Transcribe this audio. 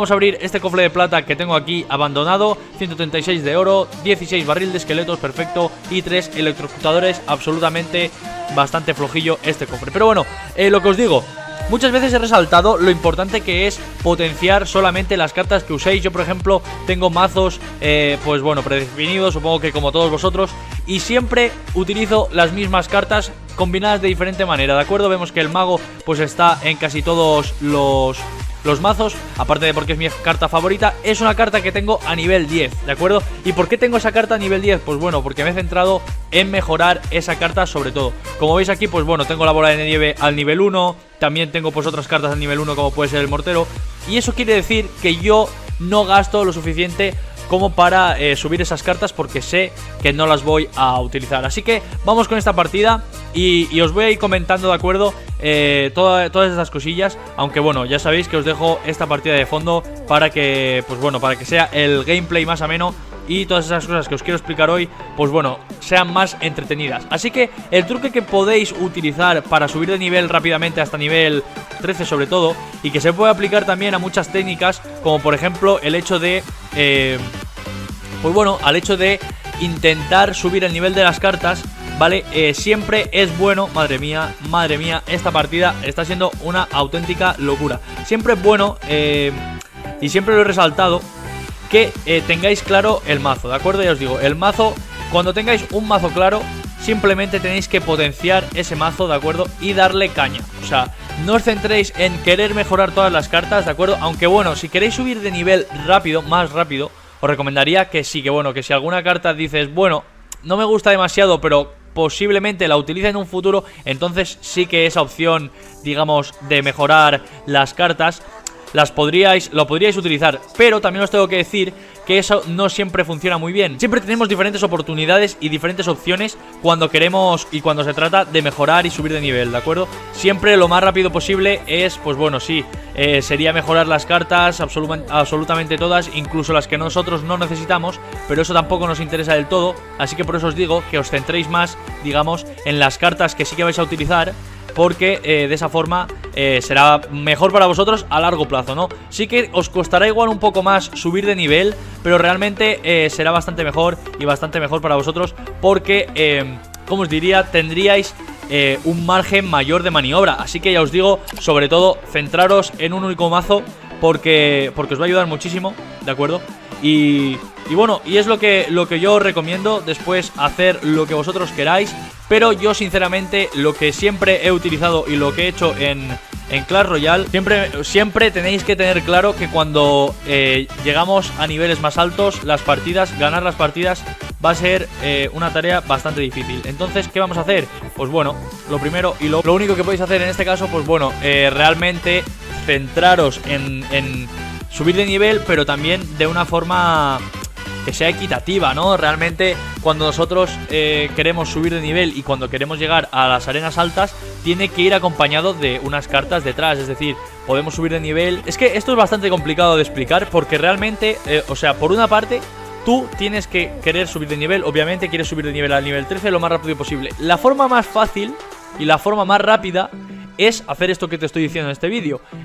Vamos a abrir este cofre de plata que tengo aquí abandonado. 136 de oro, 16 barril de esqueletos, perfecto. Y 3 electrocutadores, absolutamente bastante flojillo este cofre. Pero bueno, lo que os digo, muchas veces he resaltado lo importante que es potenciar solamente las cartas que uséis. Yo, por ejemplo, tengo mazos, pues bueno, predefinidos, supongo que como todos vosotros. Y siempre utilizo las mismas cartas combinadas de diferente manera, ¿de acuerdo? Vemos que el mago pues está en casi todos los mazos, aparte de porque es mi carta favorita. Es una carta que tengo a nivel 10, ¿de acuerdo? ¿Y por qué tengo esa carta a nivel 10? Pues bueno, porque me he centrado en mejorar esa carta sobre todo. Como veis aquí, pues bueno, tengo la bola de nieve al nivel 1. También tengo pues otras cartas al nivel 1 como puede ser el mortero. Y eso quiere decir que yo no gasto lo suficiente como para subir esas cartas, porque sé que no las voy a utilizar. Así que vamos con esta partida y os voy a ir comentando, ¿de acuerdo? Todas estas cosillas. Aunque bueno, ya sabéis que os dejo esta partida de fondo para que, pues bueno, para que sea el gameplay más ameno y todas esas cosas que os quiero explicar hoy, pues bueno, sean más entretenidas. Así que el truque que podéis utilizar para subir de nivel rápidamente hasta nivel 13 sobre todo, y que se puede aplicar también a muchas técnicas, como por ejemplo el hecho de pues bueno, al hecho de intentar subir el nivel de las cartas, ¿vale? Siempre es bueno, madre mía, esta partida está siendo una auténtica locura. Siempre es bueno, y siempre lo he resaltado, que tengáis claro el mazo, ¿de acuerdo? Ya os digo, el mazo, cuando tengáis un mazo claro, simplemente tenéis que potenciar ese mazo, ¿de acuerdo? Y darle caña, o sea, no os centréis en querer mejorar todas las cartas, ¿de acuerdo? Aunque bueno, si queréis subir de nivel rápido, más rápido, os recomendaría que sí, que bueno, que si alguna carta dices, bueno, no me gusta demasiado, pero posiblemente la utilice en un futuro, entonces sí que esa opción, digamos, de mejorar las cartas lo podríais utilizar. Pero también os tengo que decir que eso no siempre funciona muy bien. Siempre tenemos diferentes oportunidades y diferentes opciones cuando queremos y cuando se trata de mejorar y subir de nivel, ¿de acuerdo? Siempre lo más rápido posible es, pues bueno, sí, sería mejorar las cartas absolutamente todas, incluso las que nosotros no necesitamos, pero eso tampoco nos interesa del todo. Así que por eso os digo que os centréis más, digamos, en las cartas que sí que vais a utilizar, porque de esa forma será mejor para vosotros a largo plazo, ¿no? Sí que os costará igual un poco más subir de nivel, pero realmente será bastante mejor y bastante mejor para vosotros, porque, como os diría, tendríais un margen mayor de maniobra. Así que ya os digo, sobre todo, centraros en un único mazo, porque os va a ayudar muchísimo, ¿de acuerdo? Y bueno, y es lo que yo os recomiendo. Después hacer lo que vosotros queráis, pero yo sinceramente lo que siempre he utilizado y lo que he hecho en Clash Royale, siempre tenéis que tener claro que cuando llegamos a niveles más altos, ganar las partidas va a ser una tarea bastante difícil. Entonces, ¿qué vamos a hacer? Pues bueno, lo primero y lo único que podéis hacer en este caso, pues bueno, realmente centraros en subir de nivel, pero también de una forma que sea equitativa, ¿no? Realmente cuando nosotros queremos subir de nivel y cuando queremos llegar a las arenas altas, tiene que ir acompañado de unas cartas detrás. Es decir, podemos subir de nivel. Es que esto es bastante complicado de explicar, porque realmente, o sea, por una parte, tú tienes que querer subir de nivel. Obviamente quieres subir de nivel al nivel 13 lo más rápido posible. La forma más fácil y la forma más rápida es hacer esto que te estoy diciendo en este vídeo.